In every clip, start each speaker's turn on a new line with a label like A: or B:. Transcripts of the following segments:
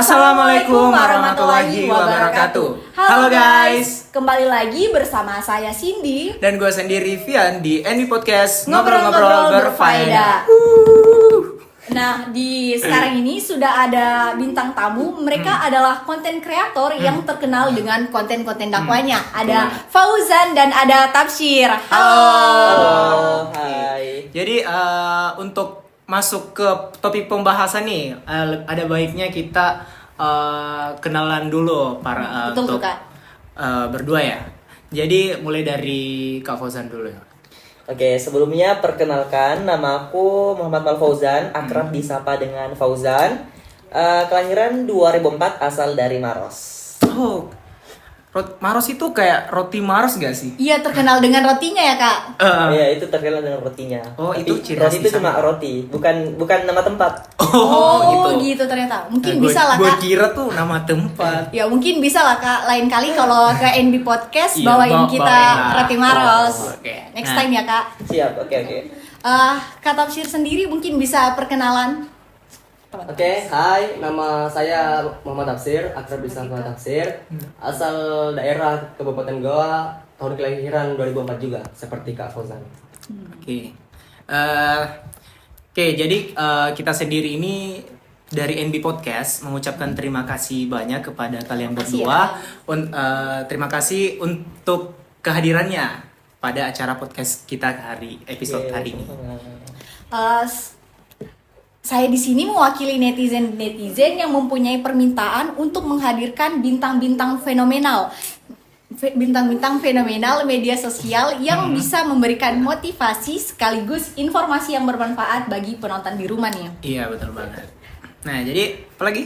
A: Assalamualaikum warahmatullahi wabarakatuh. Halo guys,
B: kembali lagi bersama saya Cindy
A: dan gue sendiri Vian di Envy Podcast
B: Ngobrol-ngobrol berfaedah. Nah, di sekarang ini sudah ada bintang tamu. Mereka adalah konten kreator yang terkenal dengan konten-konten dakwahnya. Ada Fauzan dan ada Tafsir.
A: Halo.
C: Hai.
A: Jadi untuk masuk ke topik pembahasan nih, ada baiknya kita kenalan dulu para
B: Betul, Kak.
A: berdua ya. Jadi mulai dari Kak Fauzan dulu ya.
C: Oke, sebelumnya perkenalkan, nama aku Muhammad Mal Fauzan, akrab disapa dengan Fauzan. Kelahiran 2004, asal dari Maros.
A: Oh, Maros itu kayak roti Maros gak sih?
B: Iya, terkenal dengan rotinya ya, Kak.
C: Iya, itu terkenal dengan rotinya.
A: Oh,
C: Tapi
A: itu ciri khas
C: roti
A: di
C: itu
A: sana.
C: cuma roti, bukan nama tempat.
B: Oh, gitu ternyata. Mungkin bisa lah,
A: Gue
B: Kak.
A: kira tuh nama tempat.
B: Ya mungkin bisa lah Kak, lain kali kalau ke NB Podcast
A: Iya,
B: bawain kita
A: bawain lah.
B: roti Maros.
A: Oh, oke.
B: Next
A: Nah.
B: time ya Kak.
C: Siap, oke.
B: Kak Tafsir sendiri mungkin bisa perkenalan.
D: Oke, hai, nama saya Muhammad Tafsir, akrab disapa Tafsir, asal daerah Kabupaten Goa, tahun kelahiran 2004 juga, seperti Kak Fauzan.
A: Oke. Jadi kita sendiri ini dari NB Podcast mengucapkan terima kasih banyak kepada kalian
B: Makasih
A: berdua.
B: ya.
A: Terima kasih untuk kehadirannya pada acara podcast kita episode
C: Oke.
A: hari ini.
B: Saya di sini mewakili netizen yang mempunyai permintaan untuk menghadirkan bintang-bintang fenomenal. Bintang-bintang fenomenal media sosial yang bisa memberikan motivasi sekaligus informasi yang bermanfaat bagi penonton di rumah nih.
A: Iya, betul banget. Nah, jadi apa lagi?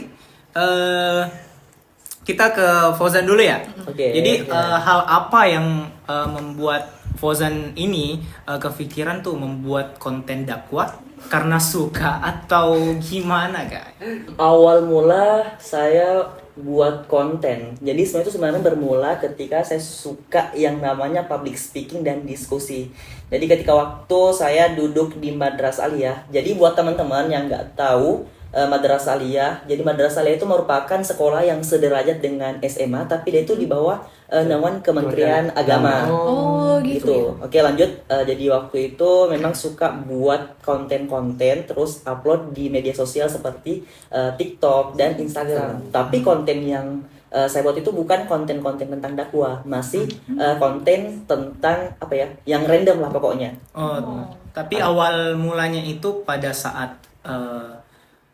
A: Kita ke Fauzan dulu ya.
C: Oke,
A: Jadi
C: ya.
A: hal apa yang membuat Fauzan ini kepikiran tuh membuat konten dakwah karena suka atau gimana, Kak?
C: Awal mula saya buat konten. Jadi sebenarnya bermula ketika saya suka yang namanya public speaking dan diskusi. Jadi ketika waktu saya duduk di Madrasah Aliyah. Jadi buat teman-teman yang nggak tahu Madrasah Aliyah. Jadi Madrasah Aliyah itu merupakan sekolah yang sederajat dengan SMA, tapi dia itu di bawah naungan Kementerian Agama.
B: Oh, gitu.
C: Oke, lanjut. Jadi waktu itu memang suka buat konten-konten terus upload di media sosial seperti TikTok dan Instagram. Tapi konten yang saya buat itu bukan konten-konten tentang dakwah, masih konten tentang apa ya, yang random lah pokoknya.
A: Tapi awal mulanya itu pada saat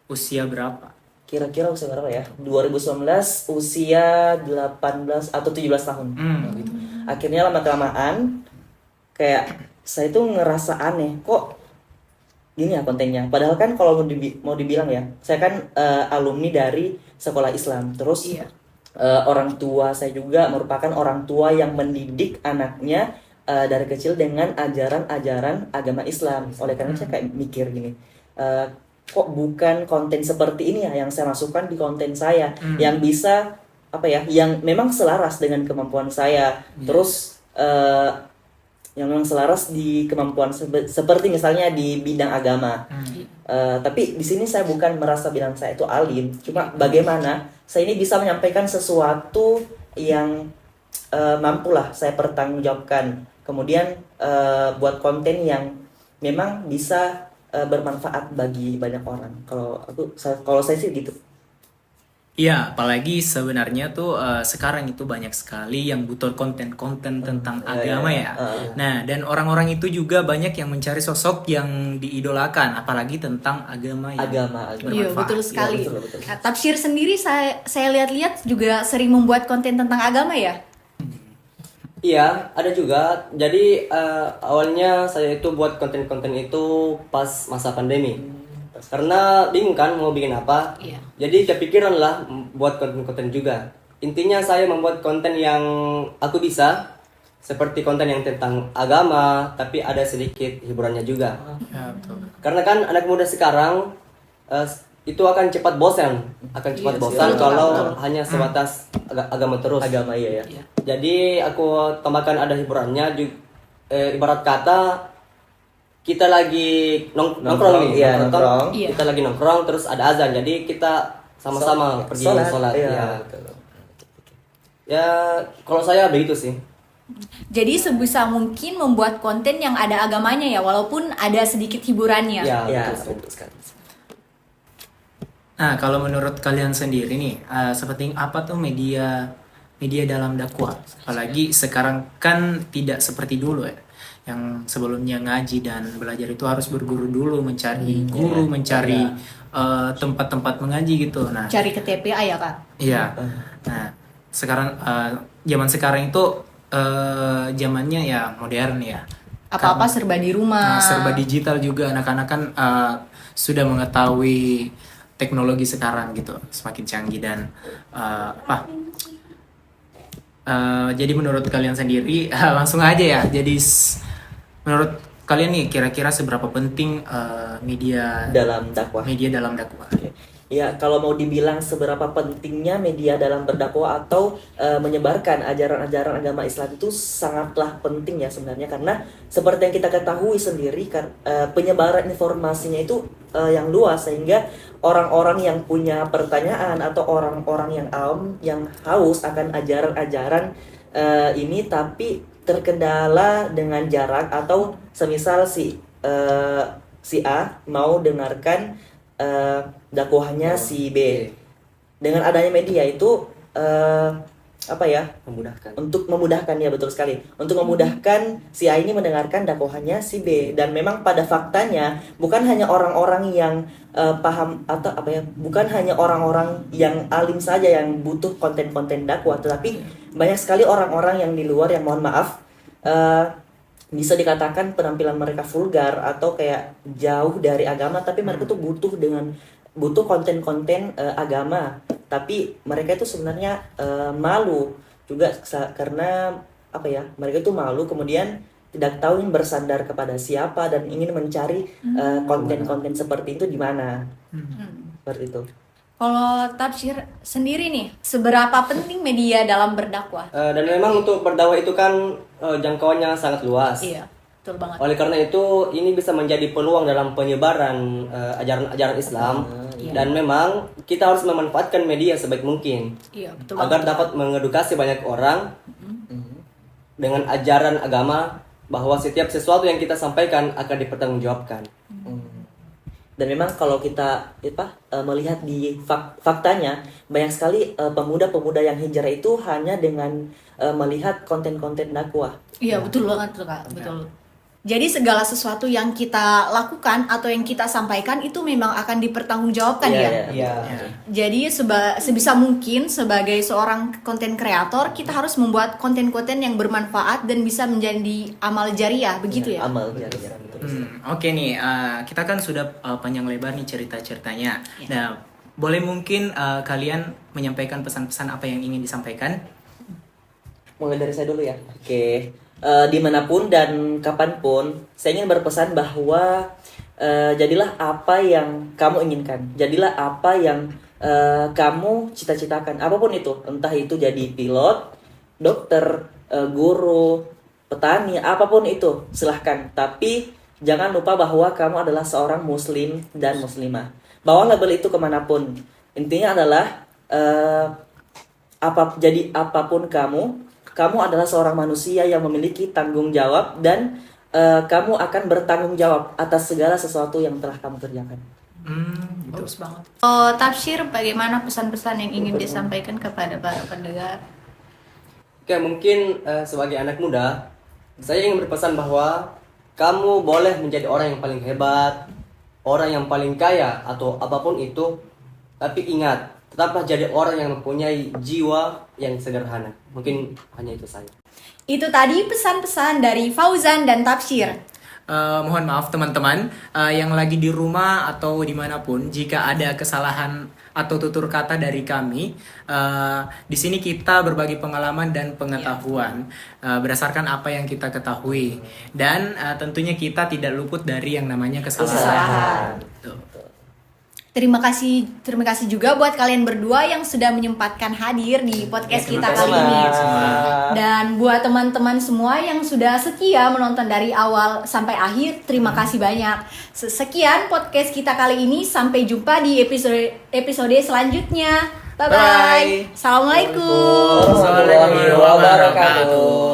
A: usia berapa?
C: Kira-kira usia berapa ya? 2019, usia 18 atau 17 tahun.
A: Gitu.
C: Akhirnya lama-kelamaan kayak saya tuh ngerasa aneh, kok gini ya kontennya. Padahal kan kalau mau dibilang ya, saya kan alumni dari sekolah Islam. Terus orang tua saya juga merupakan orang tua yang mendidik anaknya dari kecil dengan ajaran-ajaran agama Islam. Oleh karena saya kayak mikir gini, kok bukan konten seperti ini ya yang saya masukkan di konten saya, yang bisa apa ya, yang memang selaras dengan kemampuan saya. Terus yang memang selaras di kemampuan seperti misalnya di bidang agama. Tapi di sini saya bukan merasa bilang saya itu alim, cuma bagaimana saya ini bisa menyampaikan sesuatu yang mampulah saya pertanggungjawabkan. Kemudian buat konten yang memang bisa bermanfaat bagi banyak orang. Kalau saya sih gitu.
A: Iya, apalagi sebenarnya tuh sekarang itu banyak sekali yang butuh konten-konten tentang agama ya. Nah, dan orang-orang itu juga banyak yang mencari sosok yang diidolakan, apalagi tentang agama yang
C: Agama.
B: Iya, betul sekali.
C: Iya, betul.
B: Nah, Tafsir sendiri saya lihat-lihat juga sering membuat konten tentang agama ya.
D: Iya, ada juga. Jadi awalnya saya itu buat konten-konten itu pas masa pandemi. Karena bingung kan mau bikin apa.
B: Iya.
D: Jadi kepikiran lah buat konten-konten juga. Intinya saya membuat konten yang aku bisa, seperti konten yang tentang agama, tapi ada sedikit hiburannya juga.
A: Ya, betul.
D: Karena kan anak muda sekarang itu akan cepat bosan,
C: Betul,
D: kalau
B: betul.
D: hanya sebatas agama terus.
C: Agama iya ya.
D: Jadi aku tambahkan ada hiburannya ibarat kata kita lagi nongkrong nih,
C: Iya, nongkrong.
B: Iya.
D: kita lagi nongkrong terus ada azan, jadi kita sama-sama pergi sholat.
C: Iya,
D: Ya.
C: betul.
D: Ya, kalau saya begitu sih.
B: Jadi sebisa mungkin membuat konten yang ada agamanya ya, walaupun ada sedikit hiburannya.
D: Ya,
C: Ya,
D: betul.
C: betul sekali.
A: Nah, kalau menurut kalian sendiri nih, seperti apa tuh media dalam dakwah? Apalagi sekarang kan tidak seperti dulu ya. Yang sebelumnya ngaji dan belajar itu harus berguru dulu, mencari guru, mencari tempat-tempat mengaji gitu. Nah,
B: Cari ke TPA ya kak.
A: iya. Nah, sekarang zaman sekarang itu zamannya ya modern ya.
B: Apa-apa serba di rumah.
A: Nah, serba digital juga, anak-anak kan sudah mengetahui teknologi sekarang gitu, semakin canggih dan jadi menurut kalian sendiri langsung aja ya. Jadi menurut kalian nih kira-kira seberapa penting media
C: Dalam dakwah.
A: dakwah?
C: Ya, kalau mau dibilang seberapa pentingnya media dalam berdakwah atau menyebarkan ajaran-ajaran agama Islam itu sangatlah penting ya sebenarnya, karena seperti yang kita ketahui sendiri kan penyebaran informasinya itu yang luas, sehingga orang-orang yang punya pertanyaan atau orang-orang yang awam yang haus akan ajaran-ajaran ini tapi terkendala dengan jarak, atau semisal si A mau dengarkan dakwahnya si B. Dengan adanya media itu apa ya?
D: Memudahkan.
C: Untuk memudahkan, ya betul sekali. Untuk memudahkan si A ini mendengarkan dakwahnya si B. Dan memang pada faktanya bukan hanya orang-orang yang paham atau apa ya? Bukan hanya orang-orang yang alim saja yang butuh konten-konten dakwah, tetapi banyak sekali orang-orang yang di luar yang mohon maaf bisa dikatakan penampilan mereka vulgar atau kayak jauh dari agama, tapi mereka tuh butuh konten-konten agama, tapi mereka itu sebenarnya malu juga karena apa ya, mereka itu malu, kemudian tidak tahu ingin bersandar kepada siapa dan ingin mencari konten-konten seperti itu di mana. Seperti itu.
B: Kalau tafsir sendiri nih, seberapa penting media dalam berdakwah?
D: Dan memang untuk berdakwah itu kan jangkauannya sangat luas.
B: Iya, betul banget.
D: Oleh karena itu, ini bisa menjadi peluang dalam penyebaran ajaran-ajaran Islam. Dan memang kita harus memanfaatkan media sebaik mungkin
B: Iya, betul
D: agar
B: banget.
D: dapat mengedukasi banyak orang dengan ajaran agama bahwa setiap sesuatu yang kita sampaikan akan dipertanggungjawabkan.
C: Dan memang kalau kita melihat di faktanya, banyak sekali pemuda-pemuda yang hijrah itu hanya dengan melihat konten-konten dakwah.
B: Iya, betul banget tuh kak, betul. Jadi segala sesuatu yang kita lakukan atau yang kita sampaikan itu memang akan dipertanggungjawabkan ya.
D: Iya.
B: Jadi sebisa mungkin sebagai seorang konten kreator kita harus membuat konten-konten yang bermanfaat dan bisa menjadi amal jariah, begitu ya?
C: Amal jariah.
A: Oke nih, kita kan sudah panjang lebar nih cerita-ceritanya. Nah, boleh mungkin kalian menyampaikan pesan-pesan apa yang ingin disampaikan?
C: Mulai dari saya dulu ya. Oke. Dimanapun dan kapanpun, saya ingin berpesan bahwa jadilah apa yang kamu inginkan. Jadilah apa yang kamu cita-citakan. Apapun itu, entah itu jadi pilot, dokter, guru, petani, apapun itu, silahkan. Tapi jangan lupa bahwa kamu adalah seorang muslim dan muslimah. Bawa label itu kemanapun. Intinya adalah jadi apapun kamu adalah seorang manusia yang memiliki tanggung jawab dan kamu akan bertanggung jawab atas segala sesuatu yang telah kamu kerjakan.
B: Bagus banget. Tafsir, bagaimana pesan-pesan yang ingin disampaikan kepada para pendengar?
D: Oke, mungkin sebagai anak muda, saya ingin berpesan bahwa kamu boleh menjadi orang yang paling hebat, orang yang paling kaya, atau apapun itu. Tapi ingat, tetaplah jadi orang yang mempunyai jiwa yang sederhana. Mungkin hanya itu saja.
B: Itu tadi pesan-pesan dari Fauzan dan Tafsir.
A: Mohon maaf teman-teman yang lagi di rumah atau dimanapun, jika ada kesalahan atau tutur kata dari kami, di sini kita berbagi pengalaman dan pengetahuan berdasarkan apa yang kita ketahui, dan tentunya kita tidak luput dari yang namanya kesalahan. Tuh.
B: Terima kasih juga buat kalian berdua yang sudah menyempatkan hadir di podcast
A: Ya,
B: kita
A: terima
B: kali
A: kasih
B: ini.
A: semua.
B: Dan buat teman-teman semua yang sudah setia menonton dari awal sampai akhir, terima kasih banyak. Sekian podcast kita kali ini, sampai jumpa di episode selanjutnya. Bye bye.
A: Bye.
B: Assalamualaikum.
C: Warahmatullahi wabarakatuh.